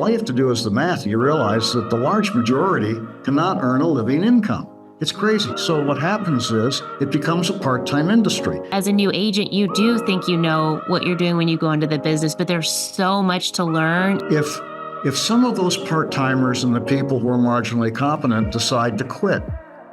all you have to do is the math. You realize that the large majority cannot earn a living income. It's crazy. So what happens is it becomes a part-time industry. As a new agent, you do think you know what you're doing when you go into the business, but there's so much to learn. If some of those part-timers and the people who are marginally competent decide to quit,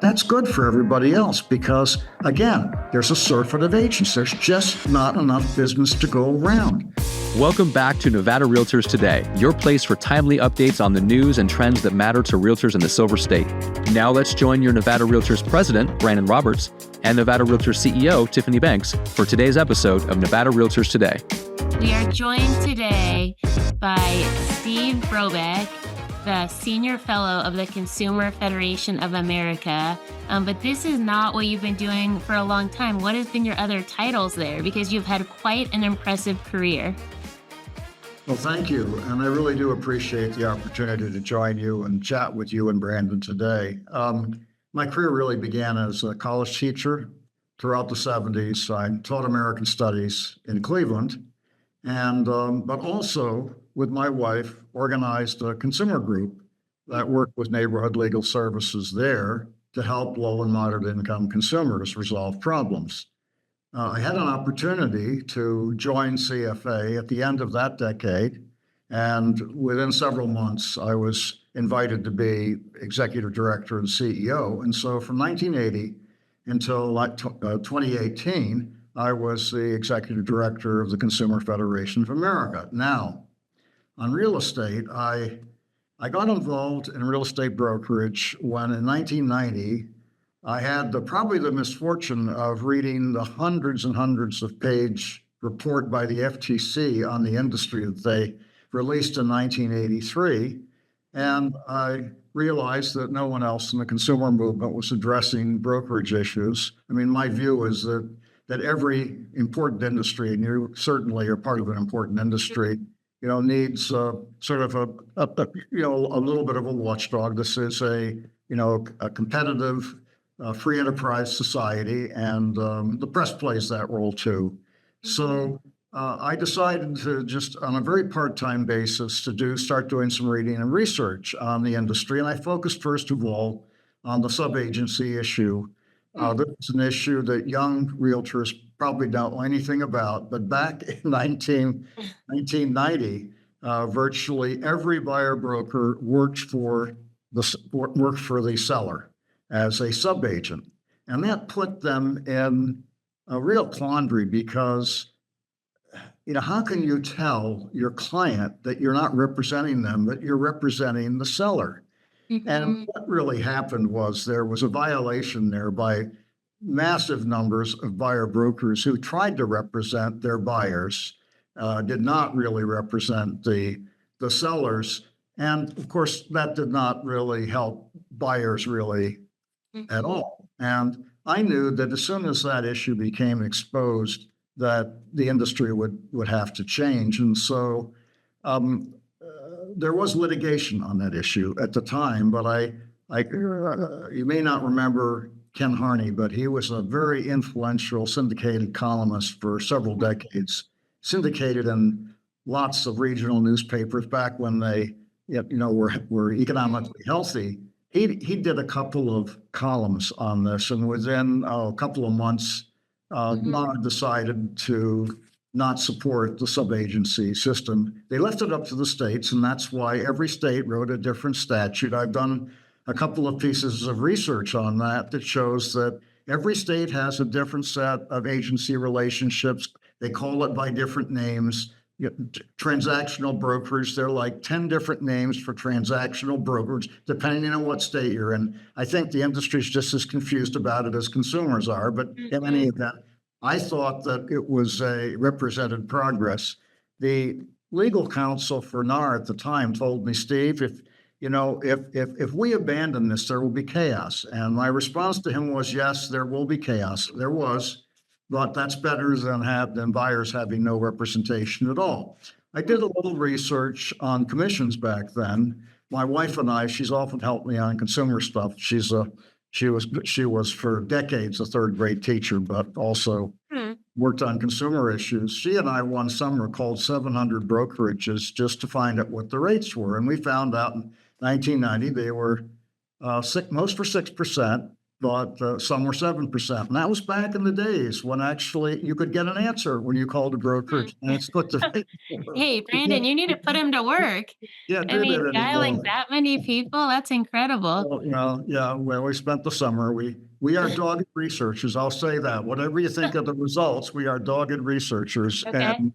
that's good for everybody else because, again, there's a surfeit of agents. There's just not enough business to go around. Welcome back to Nevada Realtors Today, your place for timely updates on the news and trends that matter to realtors in the Silver State. Now let's join your Nevada Realtors President, Brandon Roberts, and Nevada Realtors CEO, Tiffany Banks, for today's episode of Nevada Realtors Today. We are joined today by Steve Brobeck, the Senior Fellow of the Consumer Federation of America. But this is not what you've been doing for a long time. What have been your other titles there? Because you've had quite an impressive career. Well, thank you. And I really do appreciate the opportunity to join you and chat with you and Brandon today. My career really began as a college teacher throughout the 70s. I taught American Studies in Cleveland, and but also with my wife organized a consumer group that worked with neighborhood legal services there to help low and moderate income consumers resolve problems. I had an opportunity to join CFA at the end of that decade, and within several months, I was invited to be executive director and CEO. And so from 1980 until 2018, I was the executive director of the Consumer Federation of America. Now, on real estate, I got involved in real estate brokerage when in 1990, I had probably the misfortune of reading the hundreds and hundreds of page report by the FTC on the industry that they released in 1983. And I realized that no one else in the consumer movement was addressing brokerage issues. I mean, my view is that every important industry, and you certainly are part of an important industry, needs sort of a little bit of a watchdog. This is a competitive free enterprise society, and the press plays that role too. So I decided to just on a very part-time basis to start doing some reading and research on the industry. And I focused first of all on the sub-agency issue. This is an issue that young realtors probably don't know anything about, but back in 1990, virtually every buyer broker worked for the seller as a sub-agent. And that put them in a real quandary because, how can you tell your client that you're not representing them, that you're representing the seller? Mm-hmm. And what really happened was there was a violation there by massive numbers of buyer brokers who tried to represent their buyers, did not really represent the sellers. And of course, that did not really help buyers really at all. And I knew that as soon as that issue became exposed, that the industry would have to change. And so there was litigation on that issue at the time, but you may not remember Ken Harney, but he was a very influential syndicated columnist for several decades, syndicated in lots of regional newspapers back when they were economically healthy. He did a couple of columns on this, and within a couple of months, NAR decided to not support the sub-agency system. They left it up to the states, and that's why every state wrote a different statute. I've done a couple of pieces of research on that shows that every state has a different set of agency relationships. They call it by different names. Transactional brokerage, there are like 10 different names for transactional brokerage, depending on what state you're in. I think the industry is just as confused about it as consumers are, but in any event, I thought that it was a represented progress. The legal counsel for NAR at the time told me, Steve, if we abandon this, there will be chaos. And my response to him was, yes, there will be chaos. There was. But that's better than buyers having no representation at all. I did a little research on commissions back then. My wife and I, she's often helped me on consumer stuff. She was for decades a third grade teacher, but also worked on consumer issues. She and I one summer called 700 brokerages just to find out what the rates were. And we found out in 1990 they were most were 6%, but some were 7%. And that was back in the days when actually you could get an answer when you called a brokerage and it's what the rate were. Hey, Brandon, you need to put him to work. Can't I do mean, that dialing anymore. that many people, that's incredible. Well, yeah, well, we spent the summer. We are dogged researchers. I'll say that. Whatever you think of the results, we are dogged researchers. Okay. And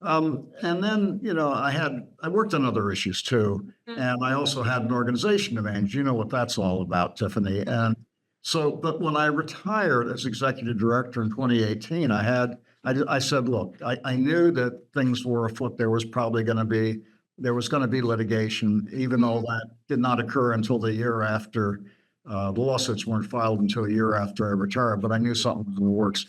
and then, I worked on other issues too. And I also had an organization to manage. You know what that's all about, Tiffany. And so, but when I retired as executive director in 2018, I said, look, I knew that things were afoot. There was going to be litigation, even though that did not occur until the year after. The lawsuits weren't filed until a year after I retired, but I knew something was in the works.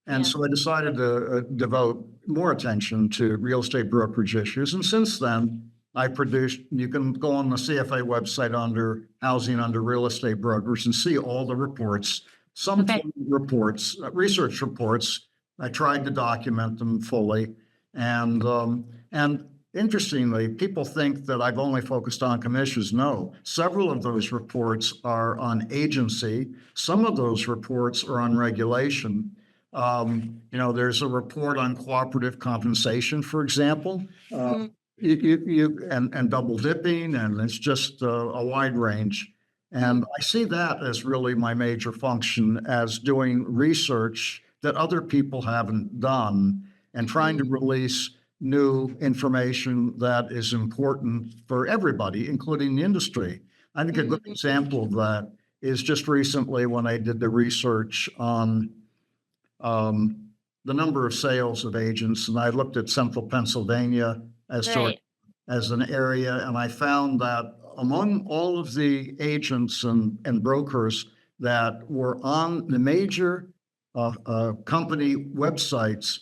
And Yeah. so I decided to devote more attention to real estate brokerage issues. And since then, you can go on the CFA website under housing, under real estate brokers, and see all the reports, some Okay. reports, research reports. I tried to document them fully. And interestingly, people think that I've only focused on commissions. No, several of those reports are on agency. Some of those reports are on regulation. There's a report on cooperative compensation, for example, Mhm. and double dipping, and it's just a wide range. And I see that as really my major function, as doing research that other people haven't done and trying to release new information that is important for everybody, including the industry. I think a good example of that is just recently when I did the research on the number of sales of agents, and I looked at central Pennsylvania Right. as an area, and I found that among all of the agents and brokers that were on the major company websites,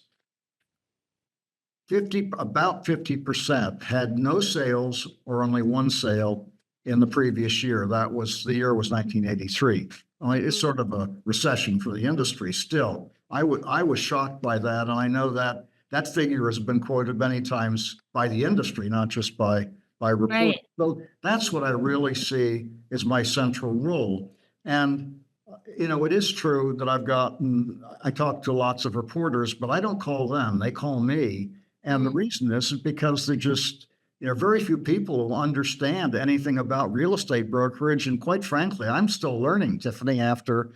about 50% had no sales or only one sale in the previous year. The year was 1983. It's sort of a recession for the industry still. I was shocked by that, and I know that figure has been quoted many times by the industry, not just by reports. Right. So that's what I really see as my central role. And it is true that I talk to lots of reporters, but I don't call them, they call me. And the reason is because there are very few people who understand anything about real estate brokerage. And quite frankly, I'm still learning, Tiffany, after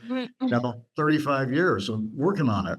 35 years of working on it.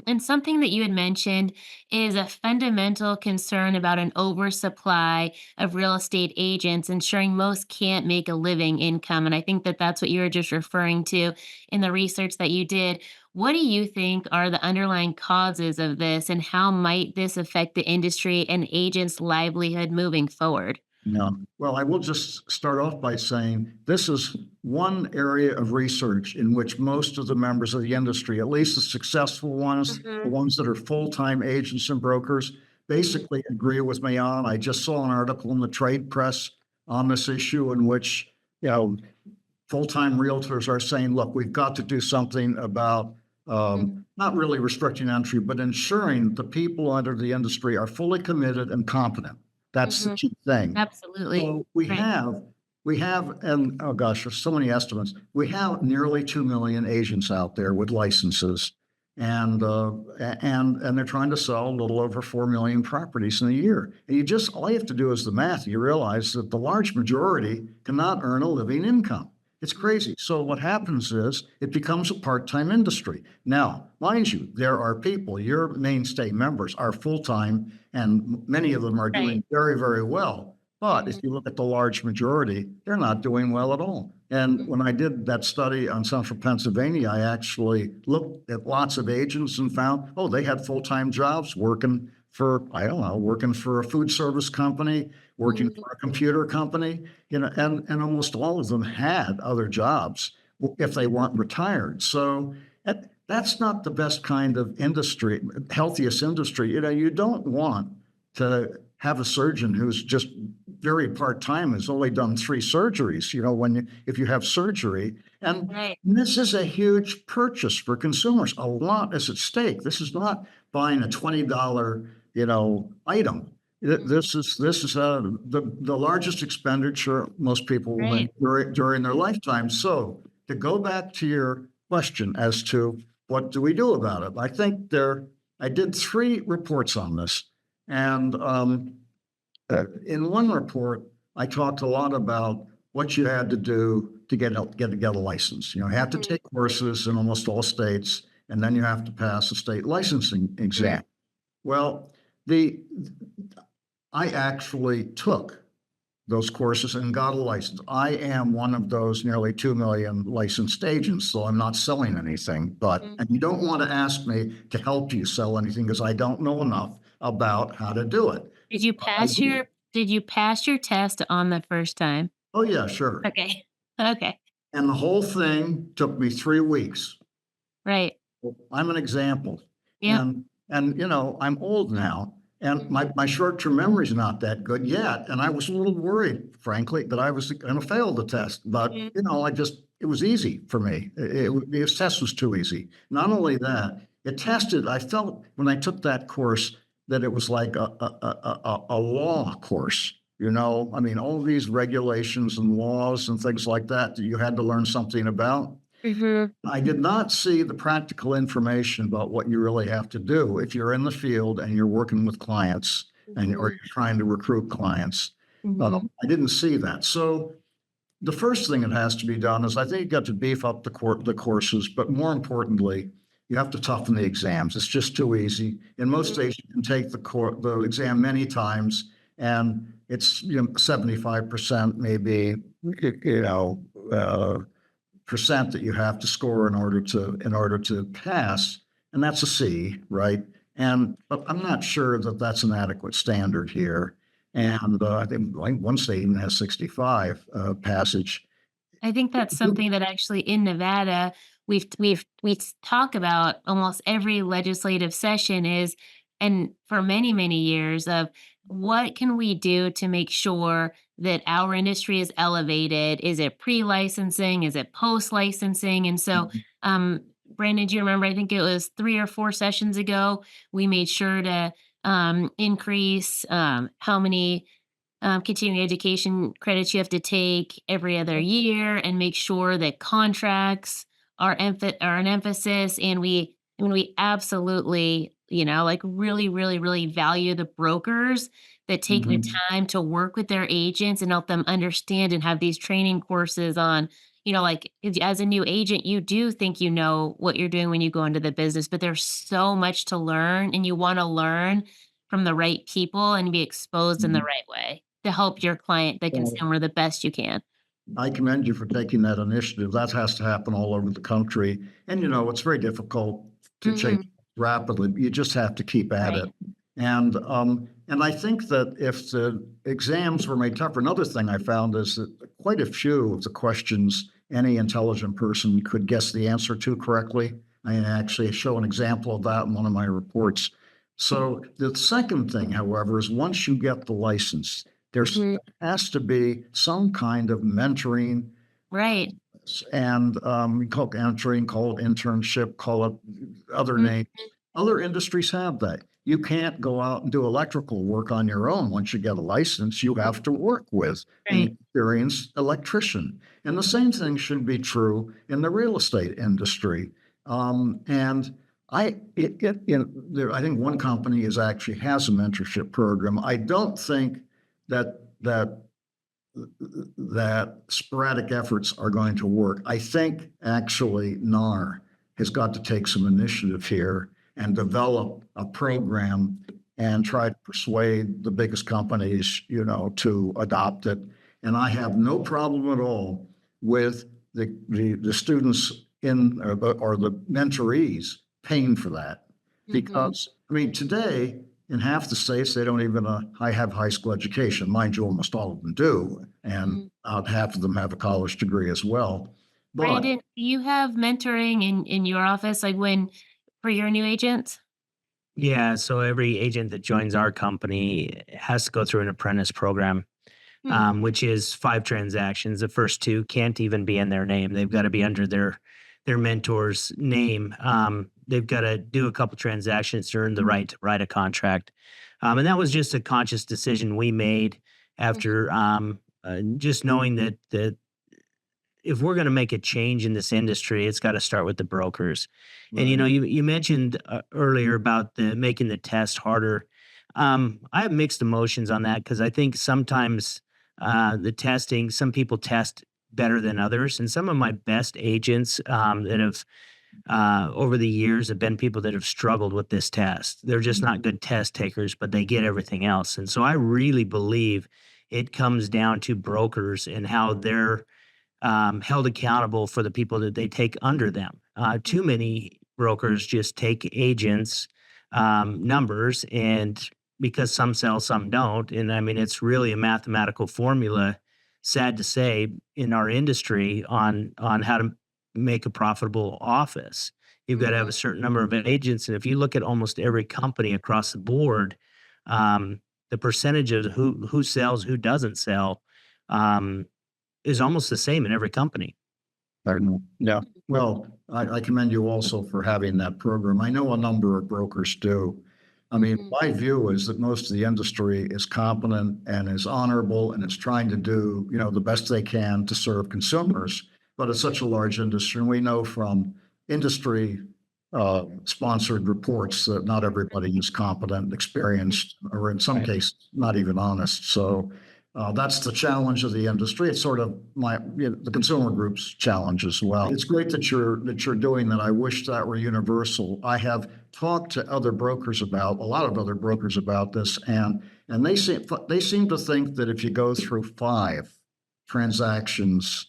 And something that you had mentioned is a fundamental concern about an oversupply of real estate agents, ensuring most can't make a living income. And I think that that's what you were just referring to in the research that you did. What do you think are the underlying causes of this, and how might this affect the industry and agents' livelihood moving forward? No. Well, I will just start off by saying this is one area of research in which most of the members of the industry, at least the successful ones, the ones that are full-time agents and brokers, basically agree with me on. I just saw an article in the trade press on this issue in which, full-time realtors are saying, look, we've got to do something about not really restricting entry, but ensuring the people under the industry are fully committed and competent. That's the key thing. Absolutely. So Right. we have, and oh gosh, there's so many estimates. We have nearly 2 million agents out there with licenses, and they're trying to sell a little over 4 million properties in a year. And all you have to do is the math. You realize that the large majority cannot earn a living income. It's crazy. So what happens is it becomes a part-time industry. Now, mind you, there are people, your mainstay members are full-time, and many of them are doing Right. very, very well. But if you look at the large majority, they're not doing well at all. And when I did that study on central Pennsylvania, I actually looked at lots of agents and found, they had full-time jobs working for, I don't know, working for a food service company, working for a computer company, and almost all of them had other jobs if they weren't retired. So that's not the best kind of industry, healthiest industry. You don't want to have a surgeon who's just very part-time has only done 3 surgeries, if you have surgery. And Right. this is a huge purchase for consumers. A lot is at stake. This is not buying a $20, item. This is the largest expenditure most people will make during their lifetime. So to go back to your question as to what do we do about it, I did 3 reports on this, and in one report, I talked a lot about what you had to do to get a license. You have to take courses in almost all states, and then you have to pass a state licensing exam. Well, I actually took those courses and got a license. I am one of those nearly 2 million licensed agents, so I'm not selling anything. And you don't want to ask me to help you sell anything because I don't know enough about how to do it. Did you pass your test on the first time? Oh, yeah, sure. Okay. Okay. And the whole thing took me 3 weeks. Right. I'm an example. Yeah. And I'm old now, and my short-term memory is not that good yet. And I was a little worried, frankly, that I was going to fail the test. But it was easy for me. This test was too easy. Not only that, I felt when I took that course that it was like a law course. All these regulations and laws and things like that you had to learn something about. I did not see the practical information about what you really have to do if you're in the field and you're working with clients or you're trying to recruit clients. I didn't see that. So the first thing that has to be done is I think you got to beef up the courses, but more importantly, you have to toughen the exams. It's just too easy. In most states, you can take the exam many times, and it's 75% maybe percent that you have to score in order to pass, and that's a C, right? But I'm not sure that that's an adequate standard here. And I think one state even has 65 passage. I think that's something that actually in Nevada we talk about almost every legislative session and for many, many years of what can we do to make sure that our industry is elevated? Is it pre-licensing? Is it post-licensing? And so, Brandon, do you remember? I think it was 3 or 4 sessions ago, we made sure to increase how many continuing education credits you have to take every other year, and make sure that contracts are an emphasis. And we absolutely, really, really, really value the brokers that take the time to work with their agents and help them understand and have these training courses on, as a new agent, you do think you know what you're doing when you go into the business, but there's so much to learn, and you want to learn from the right people and be exposed in the right way to help your client, the consumer, the best you can. I commend you for taking that initiative. That has to happen all over the country. And, it's very difficult to change rapidly. You just have to keep at it. And I think that if the exams were made tougher, another thing I found is that quite a few of the questions any intelligent person could guess the answer to correctly. I actually show an example of that in one of my reports. So the second thing, however, is once you get the license, there has to be some kind of mentoring. Right. And we call it mentoring, call it internship, call it other names. Other industries have that. You can't go out and do electrical work on your own. Once you get a license, you have to work with an experienced electrician. And the same thing should be true in the real estate industry. And I think one company has a mentorship program. I don't think that sporadic efforts are going to work. I think actually NAR has got to take some initiative here and develop a program and try to persuade the biggest companies, to adopt it. And I have no problem at all with the students or the mentorees paying for that. Because, today, in half the states, they don't even have high school education. Mind you, almost all of them do. And half of them have a college degree as well. But Brandon, do you have mentoring in your office, for your new agents? Yeah, so every agent that joins our company has to go through an apprentice program. which is 5 transactions. The first 2 can't even be in their name. They've got to be under their mentor's name. They've got to do a couple transactions to earn the right to write a contract. And that was just a conscious decision we made after just knowing that if we're going to make a change in this industry, it's got to start with the brokers. And you mentioned earlier about making the test harder. I have mixed emotions on that because I think sometimes the testing, some people test better than others, and some of my best agents that have over the years have been people that have struggled with this test. They're just not good test takers, but they get everything else. And so I really believe it comes down to brokers and how they're held accountable for the people that they take under them. Too many brokers just take agents' numbers, and because some sell, some don't. And I mean, it's really a mathematical formula, sad to say, in our industry on how to make a profitable office. You've got to have a certain number of agents. And if you look at almost every company across the board, the percentage of who sells, who doesn't sell, is almost the same in every company. Yeah. Well, I commend you also for having that program. I know a number of brokers do. I mean, my view is that most of the industry is competent and is honorable and is trying to do, the best they can to serve consumers. But it's such a large industry, and we know from industry sponsored reports that not everybody is competent, experienced, or in some cases, not even honest. So that's the challenge of the industry. It's sort of the consumer group's challenge as well. It's great that you're doing that. I wish that were universal. I have talked to a lot of other brokers about this, and they seem to think that if you go through 5 transactions,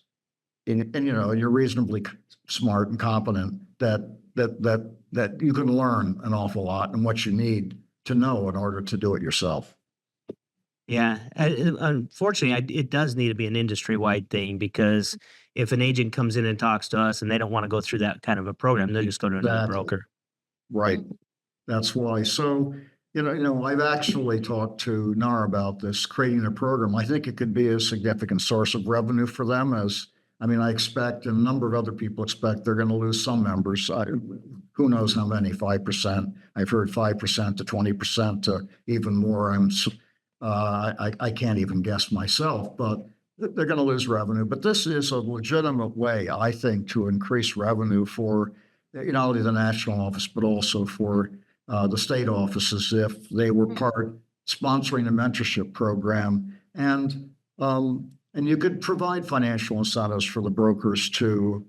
and you're reasonably smart and competent, that you can learn an awful lot and what you need to know in order to do it yourself. Yeah, unfortunately, it does need to be an industry-wide thing, because if an agent comes in and talks to us and they don't want to go through that kind of a program, they'll just go to another Exactly. broker. Right. That's why. So, I've actually talked to NAR about this, creating a program. I think it could be a significant source of revenue for them. I expect, and a number of other people expect, they're going to lose some members. Who knows how many? 5%. I've heard 5% to 20% to even more. I can't even guess myself, but they're going to lose revenue. But this is a legitimate way, I think, to increase revenue for not only the national office, but also for the state offices if they were sponsoring a mentorship program. And you could provide financial incentives for the brokers to,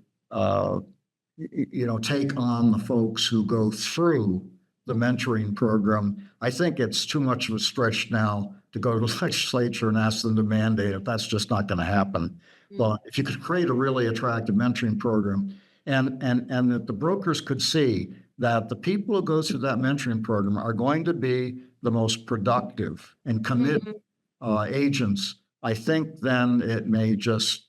take on the folks who go through the mentoring program. I think it's too much of a stretch now to go to the legislature and ask them to mandate it. That's just not going to happen. But if you could create a really attractive mentoring program, and that the brokers could see that the people who go through that mentoring program are going to be the most productive and committed agents, I think then it may just,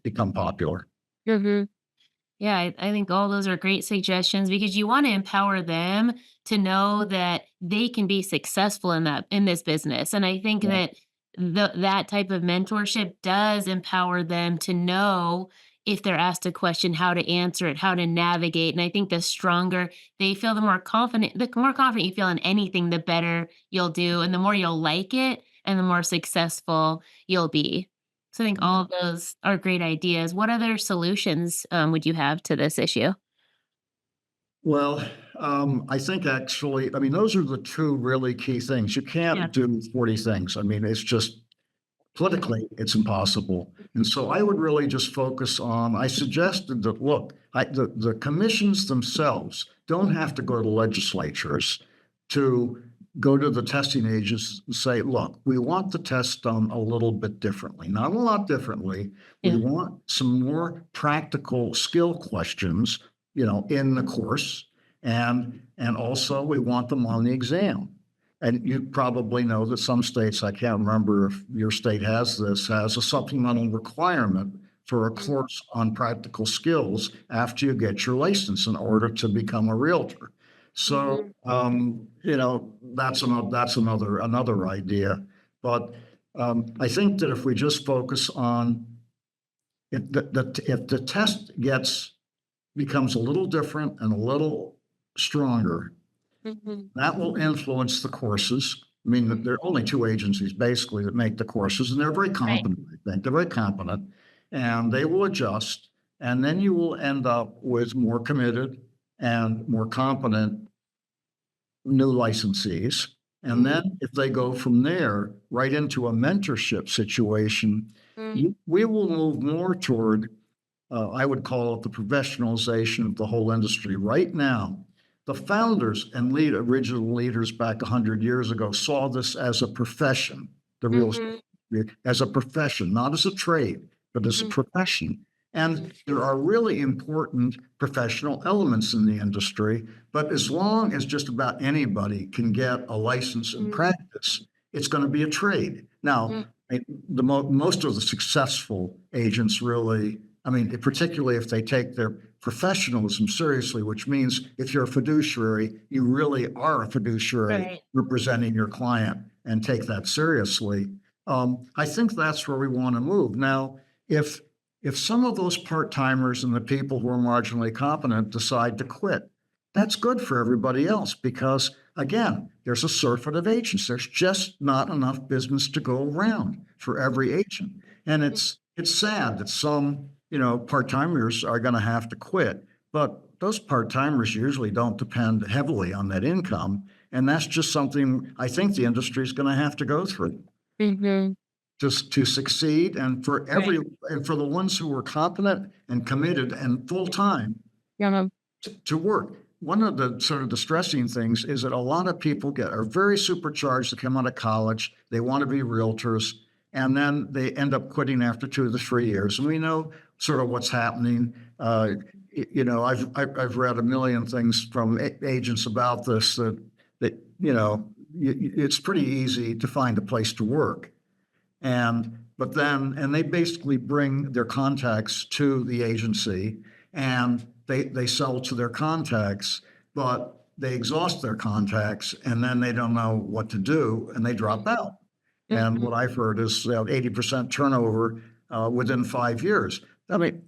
become popular. Yeah, I think all those are great suggestions, because you want to empower them to know that they can be successful in this business. And I think that that type of mentorship does empower them to know, if they're asked a question, how to answer it, how to navigate. And I think the stronger they feel, the more confident you feel in anything, the better you'll do, and the more you'll like it, and the more successful you'll be. So I think all of those are great ideas. What other solutions would you have to this issue? Well, I think actually, those are the 2 really key things. You can't do 40 things. It's just politically, it's impossible. And so I would really just focus on, I suggested that, look, the commissions themselves don't have to go to legislatures to go to the testing agents and say, look, we want the test done a little bit differently, not a lot differently. We want some more practical skill questions, in the course. And also we want them on the exam. And you probably know that some states, I can't remember if your state has this, has a supplemental requirement for a course on practical skills after you get your license in order to become a realtor. So, that's another idea. But I think that if we just focus on if the test becomes a little different and a little stronger, that will influence the courses. I mean, there are only two agencies basically that make the courses, and they're very competent. I think they're very competent, and they will adjust, and then you will end up with more committed and more competent new licensees. And then if they go from there right into a mentorship situation, we will move more toward, I would call it the professionalization of the whole industry. Right now, the founders and original leaders back 100 years ago saw this as a profession, the real estate, as a profession, not as a trade, but as a profession. And there are really important professional elements in the industry, but as long as just about anybody can get a license and practice, it's going to be a trade. Now, most of the successful agents really, I mean, particularly if they take their professionalism seriously, which means if you're a fiduciary, you really are a fiduciary representing your client and take that seriously. I think that's where we want to move. Now, if some of those part-timers and the people who are marginally competent decide to quit, that's good for everybody else because, again, there's a surfeit of agents. There's just not enough business to go around for every agent. And it's sad that some, part-timers are going to have to quit, but those part-timers usually don't depend heavily on that income. And that's just something I think the industry is going to have to go through. Just to succeed, and for and for the ones who are competent and committed and full-time to work. One of the sort of distressing things is that a lot of people are very supercharged to come out of college. They want to be realtors, and then they end up quitting after 2 to 3 years. And we know sort of what's happening. I've read a million things from agents about this that it's pretty easy to find a place to work. And they basically bring their contacts to the agency and they sell to their contacts, but they exhaust their contacts and then they don't know what to do and they drop out. And what I've heard is 80% turnover within 5 years. I mean,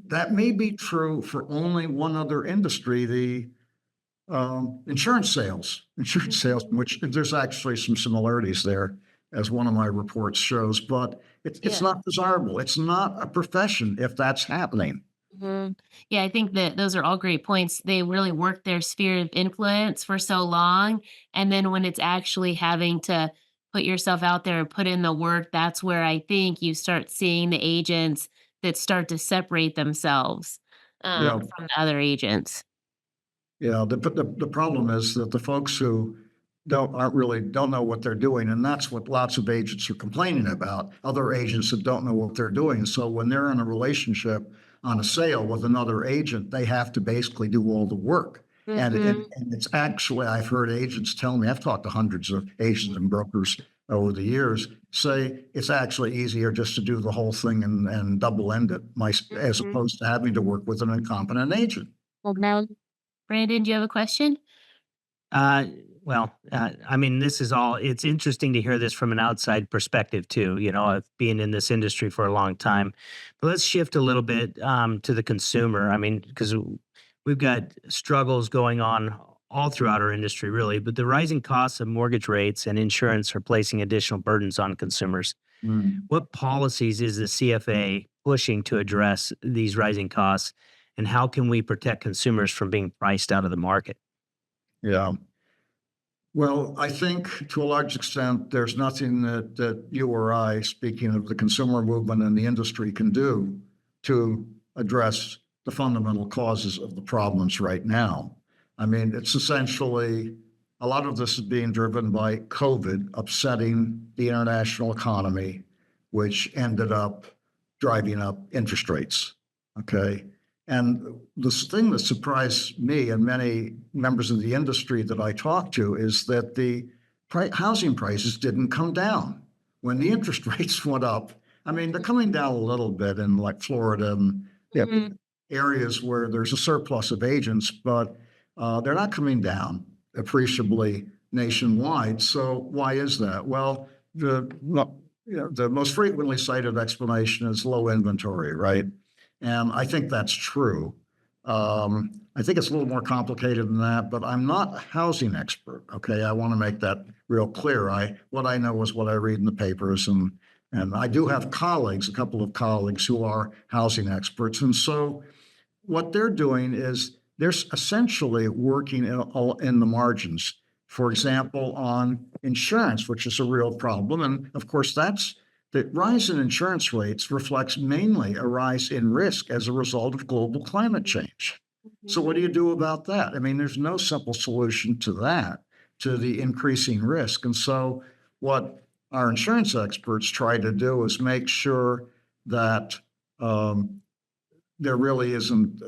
that may be true for only one other industry, the insurance sales, which there's actually some similarities there, as one of my reports shows, but it's not desirable. It's not a profession if that's happening. Yeah, I think that those are all great points. They really work their sphere of influence for so long. And then when it's actually having to put yourself out there and put in the work, that's where I think you start seeing the agents that start to separate themselves from the other agents. Yeah, the problem is that the folks who don't know what they're doing, and that's what lots of agents are complaining about. Other agents that don't know what they're doing. So when they're in a relationship on a sale with another agent, they have to basically do all the work. And it's actually, I've heard agents tell me, I've talked to hundreds of agents and brokers over the years, say it's actually easier just to do the whole thing and double end it, as opposed to having to work with an incompetent agent. Brandon, do you have a question? I mean, it's interesting to hear this from an outside perspective too, of being in this industry for a long time. But let's shift a little bit to the consumer. I mean, because we've got struggles going on all throughout our industry, really, but the rising costs of mortgage rates and insurance are placing additional burdens on consumers. What policies is the CFA pushing to address these rising costs, and how can we protect consumers from being priced out of the market? Yeah. Well, I think to a large extent, there's nothing that you or I, speaking of the consumer movement and the industry, can do to address the fundamental causes of the problems right now. I mean, it's essentially, a lot of this is being driven by COVID upsetting the international economy, which ended up driving up interest rates. Okay. And the thing that surprised me and many members of the industry that I talked to is that the housing prices didn't come down when the interest rates went up. I mean, they're coming down a little bit in like Florida and areas where there's a surplus of agents, but they're not coming down appreciably nationwide. So why is that? Well, the most frequently cited explanation is low inventory, right? And I think that's true. I think it's a little more complicated than that, but I'm not a housing expert. Okay, I want to make that real clear. What I know is what I read in the papers, and I do have colleagues, a couple of colleagues who are housing experts, and so what they're doing is they're essentially working in the margins. For example, on insurance, which is a real problem, and of course the rise in insurance rates reflects mainly a rise in risk as a result of global climate change. So what do you do about that? I mean, there's no simple solution to that, to the increasing risk. And so what our insurance experts try to do is make sure that there really isn't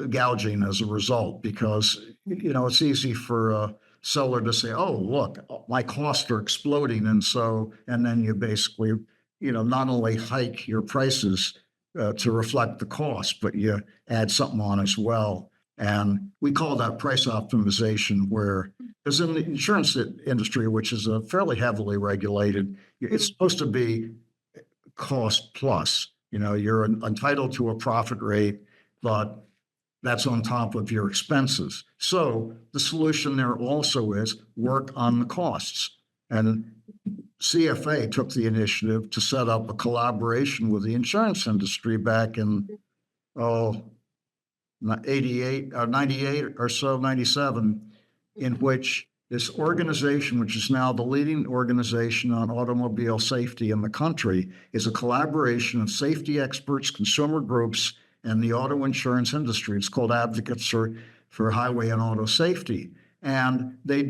gouging as a result, because it's easy for a seller to say, "Oh, look, my costs are exploding," and then you basically not only hike your prices to reflect the cost, but you add something on as well. And we call that price optimization, where, because in the insurance industry, which is a fairly heavily regulated, it's supposed to be cost plus. You're entitled to a profit rate, but that's on top of your expenses. So the solution there also is work on the costs. And CFA took the initiative to set up a collaboration with the insurance industry back in, 88 or 98 or so, 97, in which this organization, which is now the leading organization on automobile safety in the country, is a collaboration of safety experts, consumer groups, and the auto insurance industry. It's called Advocates for Highway and Auto Safety. And they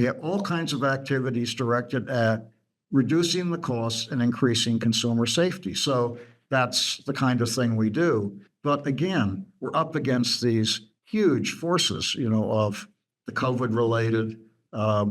have all kinds of activities directed at reducing the costs and increasing consumer safety. So that's the kind of thing we do. But again, we're up against these huge forces, of the COVID-related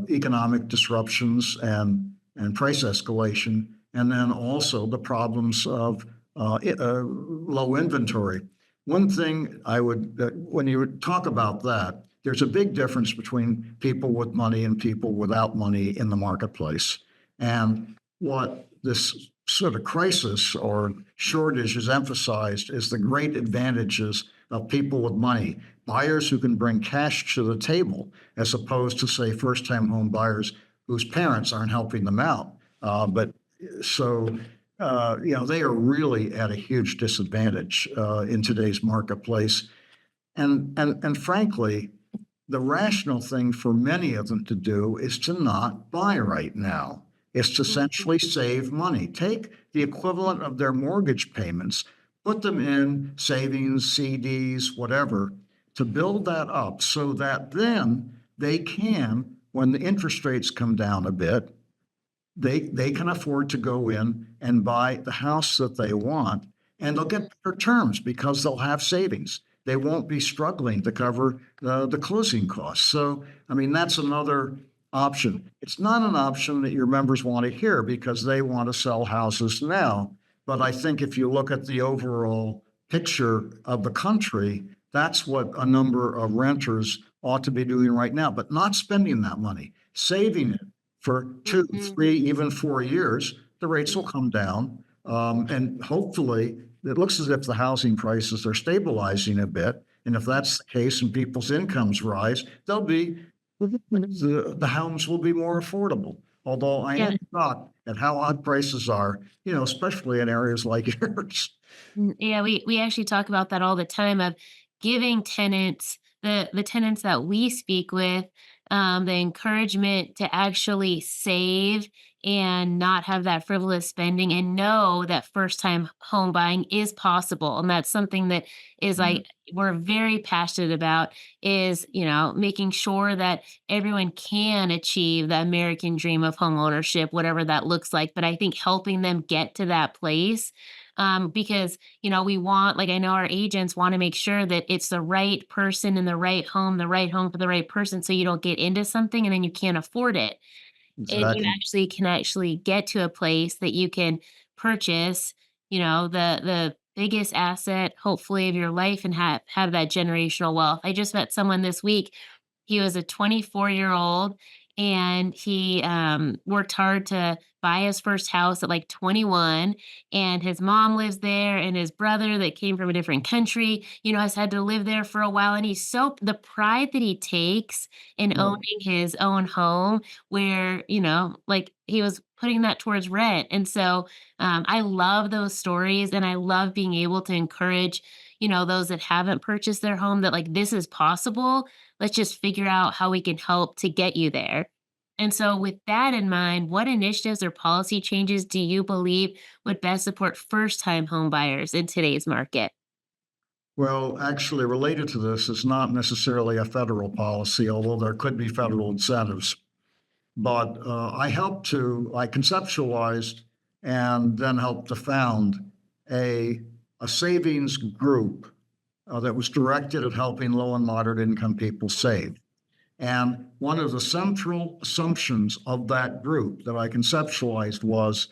economic disruptions and price escalation, and then also the problems of low inventory. One thing when you talk about that, there's a big difference between people with money and people without money in the marketplace. And what this sort of crisis or shortage has emphasized is the great advantages of people with money, buyers who can bring cash to the table, as opposed to, say, first-time home buyers whose parents aren't helping them out. They are really at a huge disadvantage in today's marketplace. And frankly, the rational thing for many of them to do is to not buy right now. It's to essentially save money. Take the equivalent of their mortgage payments, put them in savings, CDs, whatever, to build that up so that then they can, when the interest rates come down a bit, they can afford to go in and buy the house that they want, and they'll get better terms because they'll have savings. They won't be struggling to cover the closing costs. So, I mean, that's another option. It's not an option that your members want to hear because they want to sell houses now. But I think if you look at the overall picture of the country, that's what a number of renters ought to be doing right now, but not spending that money, saving it for 2, 3, even 4 years. The rates will come down. And hopefully, it looks as if the housing prices are stabilizing a bit. And if that's the case and people's incomes rise, the homes will be more affordable. Although I am shocked at how odd prices are, especially in areas like yours. Yeah, we actually talk about that all the time, of giving tenants, the tenants that we speak with, the encouragement to actually save and not have that frivolous spending, and know that first time home buying is possible. And that's something that is like we're very passionate about, is making sure that everyone can achieve the American dream of home ownership, whatever that looks like. But I think helping them get to that place, because we want, like, I know our agents want to make sure that it's the right person in the right home for the right person, so you don't get into something and then you can't afford it. And you Exactly. can actually get to a place that you can purchase, the biggest asset, hopefully, of your life, and have that generational wealth. I just met someone this week. He was a 24-year-old, and he worked hard to buy his first house at like 21, and his mom lives there, and his brother that came from a different country, has had to live there for a while, and he's so the pride that he takes in Well, owning his own home where, like he was putting that towards rent. And so I love those stories, and I love being able to encourage, those that haven't purchased their home, that like this is possible. Let's just figure out how we can help to get you there. And so, with that in mind, what initiatives or policy changes do you believe would best support first time home buyers in today's market? well, actually, related to this is not necessarily a federal policy, although there could be federal incentives. But I conceptualized and then helped to found a, a savings group that was directed at helping low and moderate income people save. And one of the central assumptions of that group that I conceptualized was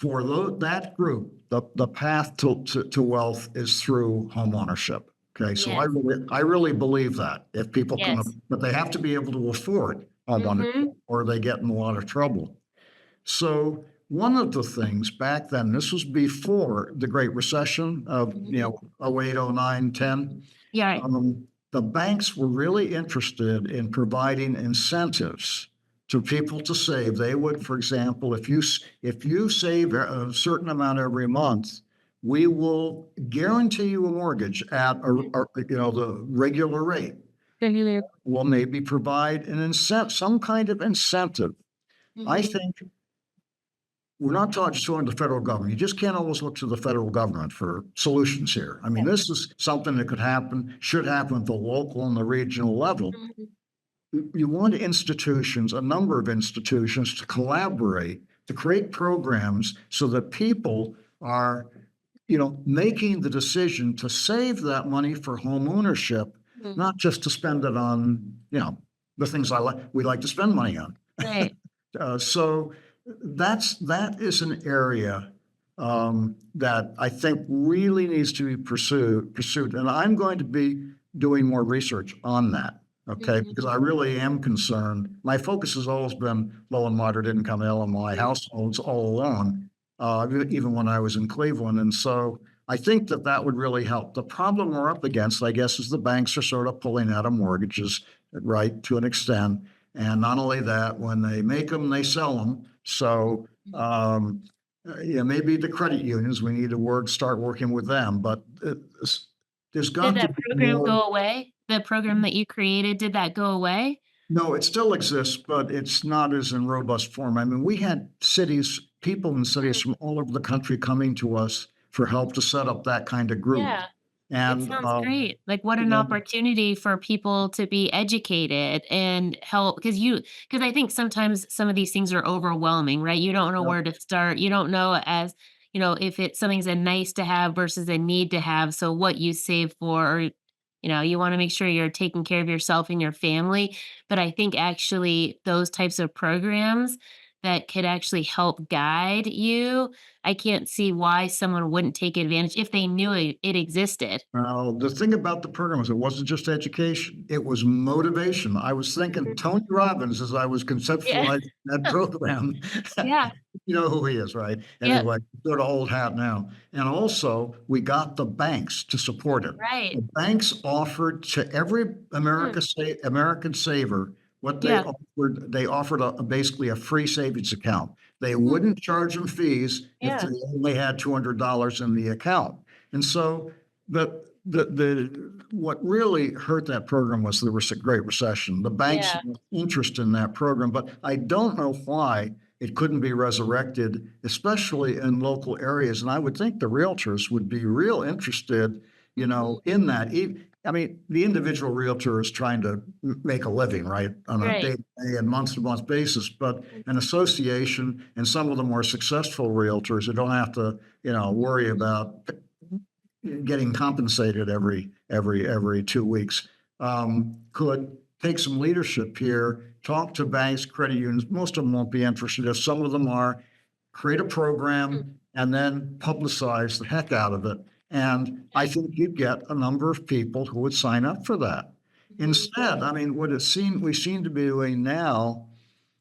for that group, the path to wealth is through homeownership. Okay, so Yes. I really believe that if people can, Yes. but they have to be able to afford homeownership Hmm. or they get in a lot of trouble. So one of the things back then, this was before the Great Recession of, 08, 09, 10. Yeah. Right. The banks were really interested in providing incentives to people to save. They would, for example, if you save a certain amount every month, we will guarantee you a mortgage at the regular rate. We'll maybe provide an incentive, some kind of incentive. I Mhm. think we're not just talking to the federal government. You just can't always look to the federal government for solutions here. I mean, this is something that could happen, should happen at the local and the regional level. Mhm. You want institutions, a number of institutions, to collaborate to create programs so that people are, making the decision to save that money for home ownership, Mhm. not just to spend it on, the things we like to spend money on. Right. So that is an area that I think really needs to be pursued, and I'm going to be doing more research on that. Okay, Mhm. because I really am concerned. My focus has always been low and moderate income LMI households all along, even when I was in Cleveland, and so I think that would really help. The problem we're up against, I guess, is the banks are sort of pulling out of mortgages, right, to an extent. And not only that, when they make them, they sell them. So, maybe the credit unions, we need to start working with them, but there's Did got to that be program more. go away? The program that you created, did that go away? No, it still exists, but it's not as in robust form. I mean, we had people in cities from all over the country coming to us for help to set up that kind of group. Yeah. It And, sounds great. Like, what an yeah, opportunity for people to be educated and help, because I think sometimes some of these things are overwhelming, right? You don't know yeah. where to start. You don't know, as if it's something's a nice to have versus a need to have. So what you save for, or you want to make sure you're taking care of yourself and your family. But I think actually those types of programs that could actually help guide you, I can't see why someone wouldn't take advantage if they knew it existed. Well, the thing about the program is it wasn't just education, it was motivation. I was thinking Mhm. Tony Robbins as I was Yeah. conceptualizing that program. Yeah. You know who he is, right? Yep. Anyway, sort of old hat now. And also, we got the banks to support it. Right. The banks offered to every Hmm. American saver what Yeah. they offered basically a free savings account. They Mhm. wouldn't charge them fees if Yeah. they only had $200 in the account. And so the what really hurt that program was the Great Recession. The banks Yeah. lost interest in that program, but I don't know why it couldn't be resurrected, especially in local areas. And I would think the realtors would be real interested, Mhm. in that. I mean, the individual realtor is trying to make a living, right, on a Right. day-to-day and month-to-month basis. But an association and some of the more successful realtors who don't have to, worry about getting compensated every 2 weeks, could take some leadership here, talk to banks, credit unions. Most of them won't be interested. If some of them are, create a Mhm. program and then publicize the heck out of it. And I think you'd get a number of people who would sign up for that. Mhm. Instead, I mean, we seem to be doing now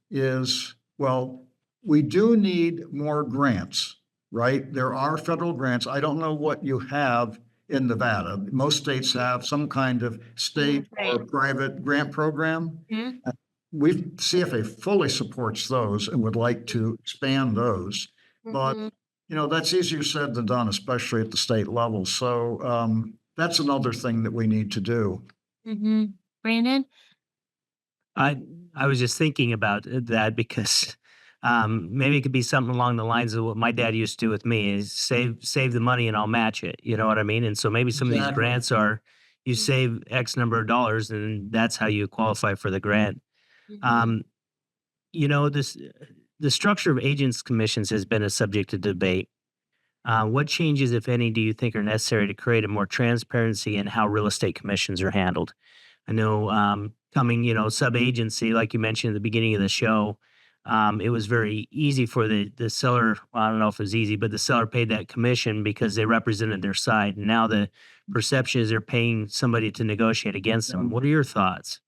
is, well, we do need more grants, right? There are federal grants. I don't know what you have in Nevada. Most states have some kind of state or Right. private grant program. Mhm. CFA fully supports those and would like to expand those. But, Mhm. that's easier said than done, especially at the state level. So that's another thing that we need to do. Mhm. Brandon? I I was just thinking about that because maybe it could be something along the lines of what my dad used to do with me is save the money and I'll match it. You know what I mean? And so maybe some of these Exactly. grants are you save X number of dollars and that's how you qualify for the grant. Mhm. Um, this the structure of agents commissions has been a subject of debate. What changes, if any, do you think are necessary to create a more transparency in how real estate commissions are handled? I know coming, sub agency, like you mentioned at the beginning of the show, it was very easy for the seller. Well, I don't know if it was easy, but the seller paid that commission because they represented their side. And now the perception is they're paying somebody to negotiate against them. What are your thoughts?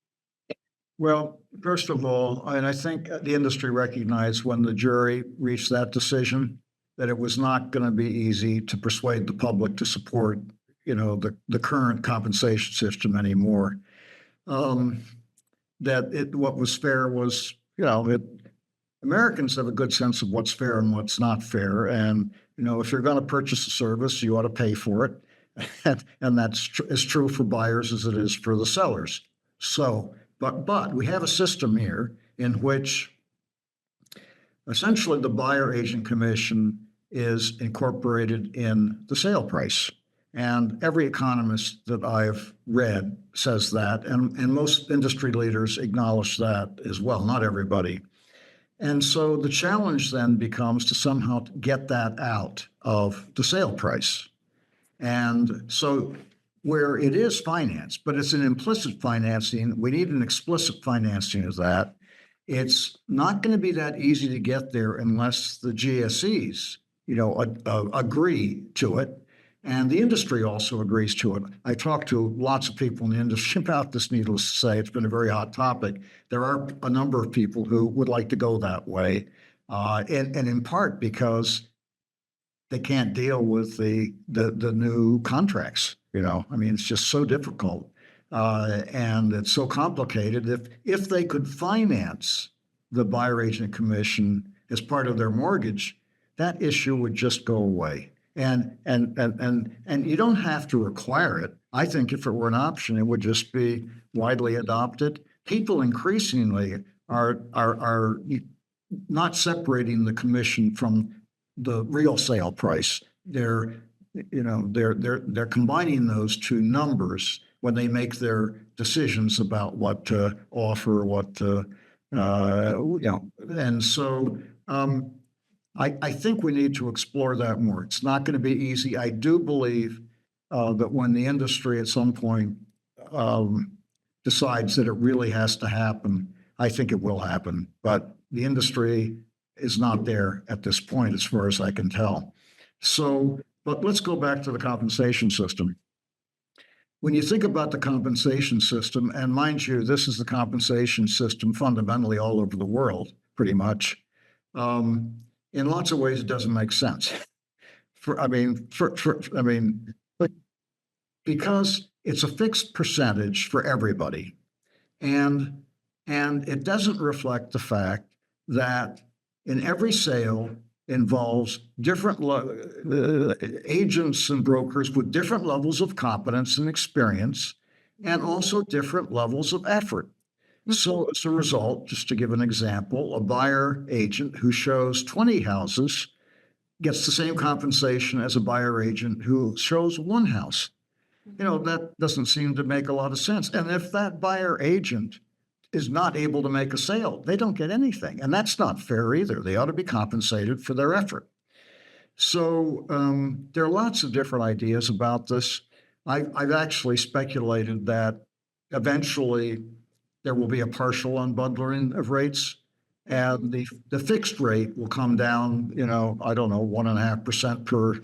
Well, first of all, and I think the industry recognized when the jury reached that decision that it was not going to be easy to persuade the public to support, the current compensation system anymore. Um, what was fair was, Americans have a good sense of what's fair and what's not fair, and if you're going to purchase a service, you ought to pay for it, and that's as true for buyers as it is for the sellers. So, but we have a system here in which essentially the buyer agent commission is incorporated in the sale price. And every economist that I've read says that, and most industry leaders acknowledge that as well, not everybody. And so the challenge then becomes to somehow get that out of the sale price. And so where it is financed, but it's an implicit financing, we need an explicit financing of that. It's not going to be that easy to get there unless the GSEs, agree to it. And the industry also agrees to it. I talked to lots of people in the industry about this, needless to say. It's been a very hot topic. There are a number of people who would like to go that way, and in part because they can't deal with the new contracts. I mean, it's just so difficult, and it's so complicated. If they could finance the buyer agent commission as part of their mortgage, that issue would just go away. And you don't have to require it. I think if it were an option, it would just be widely adopted. People increasingly are not separating the commission from the real sale price. They're combining those two numbers when they make their decisions about what to offer, what to and so I think we need to explore that more. It's not going to be easy. I do believe that when the industry at some point um, decides that it really has to happen, I think it will happen. But the industry is not there at this point, as far as I can tell. So, but let's go back to the compensation system. When you think about the compensation system, and mind you, this is the compensation system fundamentally all over the world, pretty much. Um, in lots of ways, it doesn't make sense. But because it's a fixed percentage for everybody, and it doesn't reflect the fact that in every sale involves different agents and brokers with different levels of competence and experience, and also different levels of effort. So as a result, just to give an example, a buyer agent who shows 20 houses gets the same compensation as a buyer agent who shows one house. That doesn't seem to make a lot of sense. And if that buyer agent is not able to make a sale, they don't get anything. And that's not fair either. They ought to be compensated for their effort. So there are lots of different ideas about this. I've actually speculated that eventually there will be a partial unbundling of rates, and the fixed rate will come down, I don't know, 1.5% per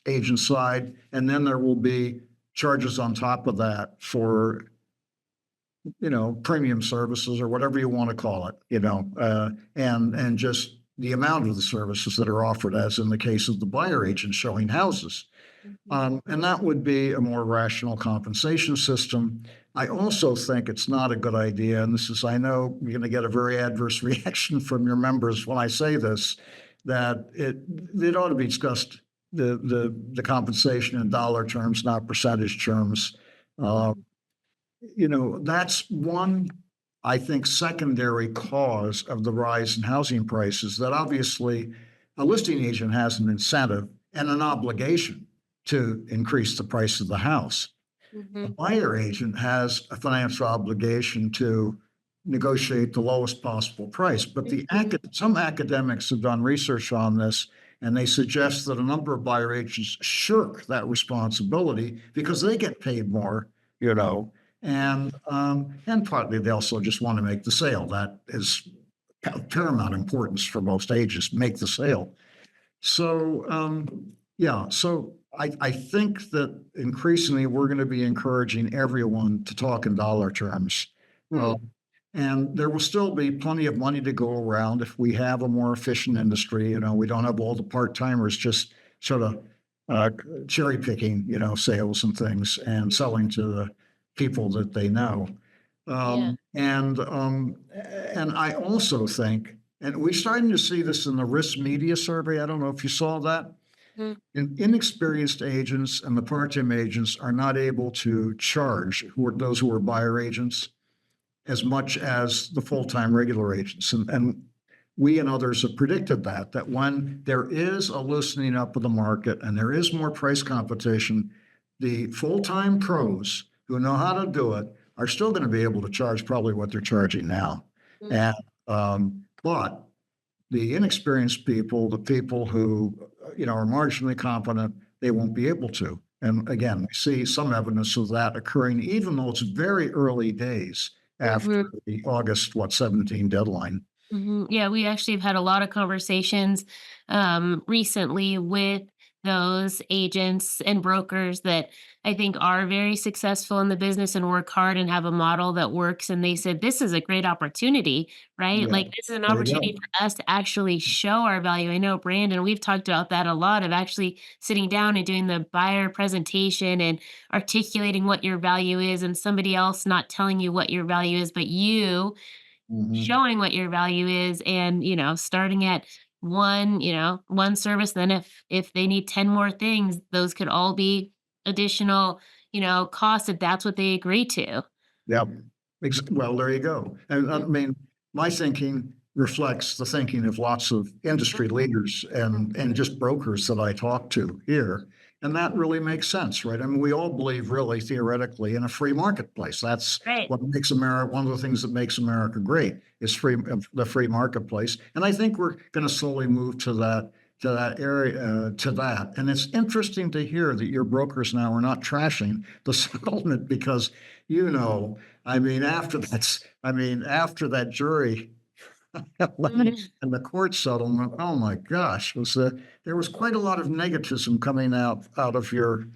agent side, and then there will be charges on top of that for premium services or whatever you want to call it, and just the amount of the services that are offered, as in the case of the buyer agent showing houses. And that would be a more rational compensation system. I also think it's not a good idea, and I know you're going to get a very adverse reaction from your members when I say this, that it ought to be discussed, the compensation in dollar terms, not percentage terms. That's one, I think, secondary cause of the rise in housing prices, that obviously a listing agent has an incentive and an obligation to increase the price of the house. A buyer agent has a financial obligation to negotiate the lowest possible price. But some academics have done research on this, and they suggest that a number of buyer agents shirk that responsibility because they get paid more, and partly they also just want to make the sale. That is paramount importance for most agents, make the sale. So so I think that increasingly we're going to be encouraging everyone to talk in dollar terms. And there will still be plenty of money to go around if we have a more efficient industry. We don't have all the part-timers just sort of cherry picking, sales and things and selling to the people that they know. And I also think, and we're starting to see this in the risk media survey. I don't know if you saw that. Inexperienced agents and the part-time agents are not able to charge those who are buyer agents as much as the full-time regular agents. And we and others have predicted that when there is a loosening up of the market and there is more price competition, the full-time pros who know how to do it are still going to be able to charge probably what they're charging now. But the inexperienced people, the people who are marginally competent, they won't be able to. And again, we see some evidence of that occurring, even though it's very early days after the August 17 deadline. Yeah, we actually have had a lot of conversations recently with those agents and brokers that I think are very successful in the business and work hard and have a model that works. And they said, this is a great opportunity, right? Yeah, Like, this is an there you go. opportunity for us to actually show our value. I know, Brandon, we've talked about that a lot, of actually sitting down and doing the buyer presentation and articulating what your value is, and somebody else not telling you what your value is, but you showing what your value is, and starting at one service. Then if they need 10 more things, those could all be additional costs, if that's what they agree to. Yep. Well, there you go. And I mean, my thinking reflects the thinking of lots of industry leaders and just brokers that I talk to here. And that really makes sense, right? I mean, we all believe really theoretically in a free marketplace. That's Right. what makes America, one of the things that makes America great is the free marketplace. And I think we're going to slowly move to that area, to that. And it's interesting to hear that your brokers now are not trashing the settlement because, after that jury and the court settlement, oh my gosh, there was quite a lot of negativism coming out of your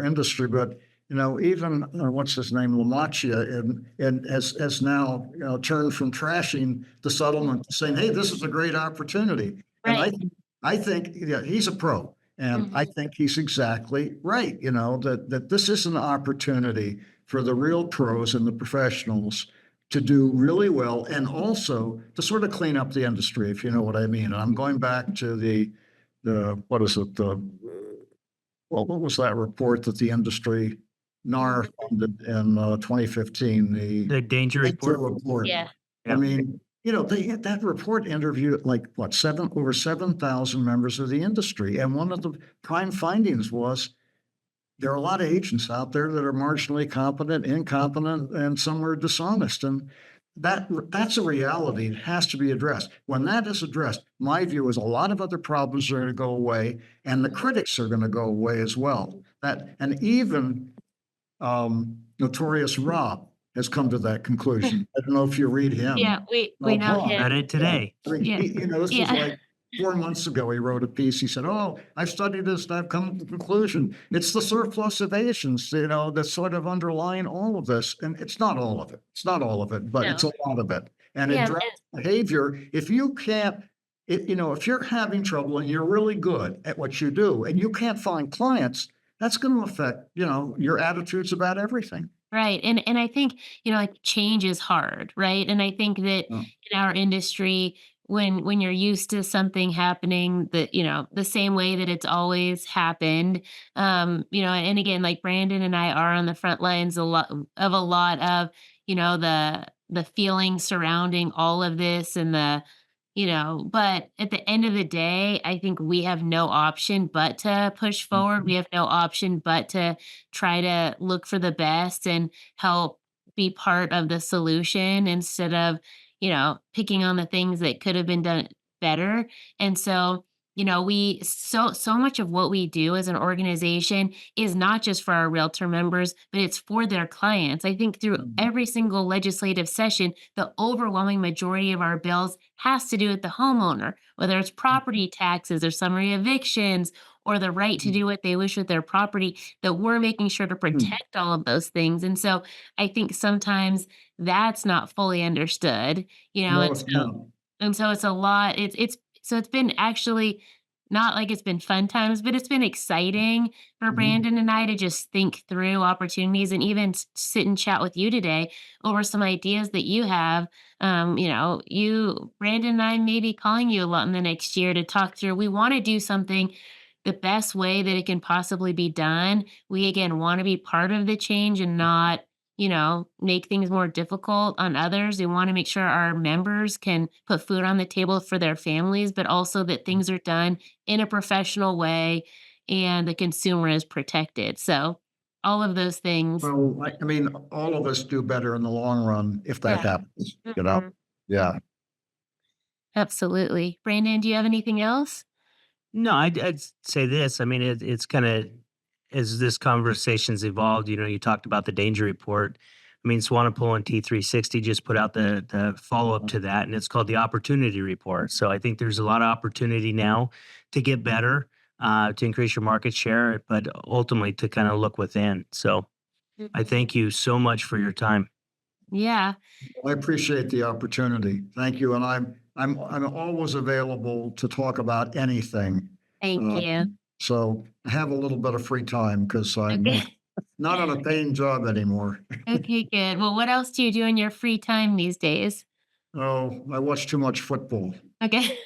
industry. But even what's his name, Lamacchia, and has now turned from trashing the settlement to saying, hey, this is a great opportunity. Right. And I think he's a pro, and I think he's exactly right. That this is an opportunity for the real pros and the professionals to do really well, and also to sort of clean up the industry, if you know what I mean. And I'm going back to what was that report that the industry NAR funded in 2015? The danger report. Yeah. I mean, that report interviewed over 7,000 members of the industry. And one of the prime findings was there are a lot of agents out there that are marginally competent, incompetent, and some are dishonest. And that's a reality. It has to be addressed. When that is addressed, my view is a lot of other problems are going to go away, and the critics are going to go away as well. And even Notorious Rob has come to that conclusion. I don't know if you read him. Yeah, we know him. Read it today. I mean, Yeah. this is Yeah. like 4 months ago, he wrote a piece. He said, "Oh, I've studied this and I've come to the conclusion it's the surplus of Asians, that sort of underline all of this." And it's not all of it. It's not all of it, but it's No. a lot of it. And it Yeah, drives behavior. If you can't, if you're having trouble and you're really good at what you do and you can't find clients, that's going to affect, your attitudes about everything. right. And I think, like change is hard, right? And I think that Uh, in our industry, when you're used to something happening that, the same way that it's always happened, and again, like Brandon and I are on the front lines a lot of, the feelings surrounding all of this and but at the end of the day, I think we have no option but to push forward. We have no option but to try to look for the best and help be part of the solution instead of, picking on the things that could have been done better. And so, we so much of what we do as an organization is not just for our realtor members, but it's for their clients. I think through every single legislative session, the overwhelming majority of our bills has to do with the homeowner, whether it's property taxes or summary evictions or the right to do what they wish with their property, that we're making sure to protect all of those things. And so I think sometimes that's not fully understood, No, and it's not. so it's a lot. It's been actually not like it's been fun times, but it's been exciting for Mhm. Brandon and I to just think through opportunities and even sit and chat with you today over some ideas that you have. Brandon and I may be calling you a lot in the next year to talk through. We want to do something the best way that it can possibly be done. We again want to be part of the change and not, make things more difficult on others. We want to make sure our members can put food on the table for their families, but also that things are done in a professional way and the consumer is protected. So all of those things. Well, I mean, all of us do better in the long run if that Yeah. happens. Mhm. Yeah. Absolutely. Brandon, do you have anything else? No, I'd say this. I mean, it's kind of as this conversation's evolved. You talked about the danger report. I mean, Swanepoel and T360 just put out the follow up to that, and it's called the Opportunity Report. So I think there's a lot of opportunity now to get better, to increase your market share, but ultimately to kind of look within. So I Mhm. thank you so much for your time. Yeah. I appreciate the opportunity. Thank you. And I'm always available to talk about anything. Thank Uh, you. so I have a little bit of free time because I'm Okay. not on a paying job anymore. Okay, good. Well, what else do you do in your free time these days? Oh, I watch too much football. Okay.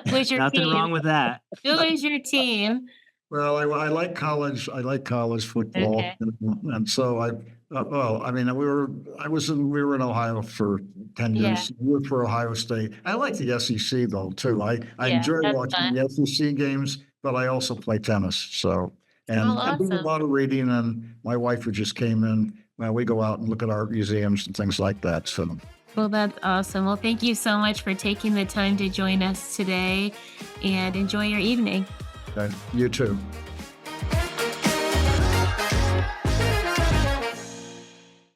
Who's your Nothing team? wrong with that. Who is your team? Well, I like college. I like college football, Okay. and so well, I mean, we were in Ohio for 10 years. Yeah. We worked for Ohio State. I like the SEC though too. I Yeah, enjoy that's watching fun. the SEC games, but I also play tennis. So Oh, and I do a awesome. lot of reading. And my wife who just came in. Well, we go out and look at art museums and things like that. So Well, that's awesome. Well, thank you so much for taking the time to join us today and enjoy your evening. you too.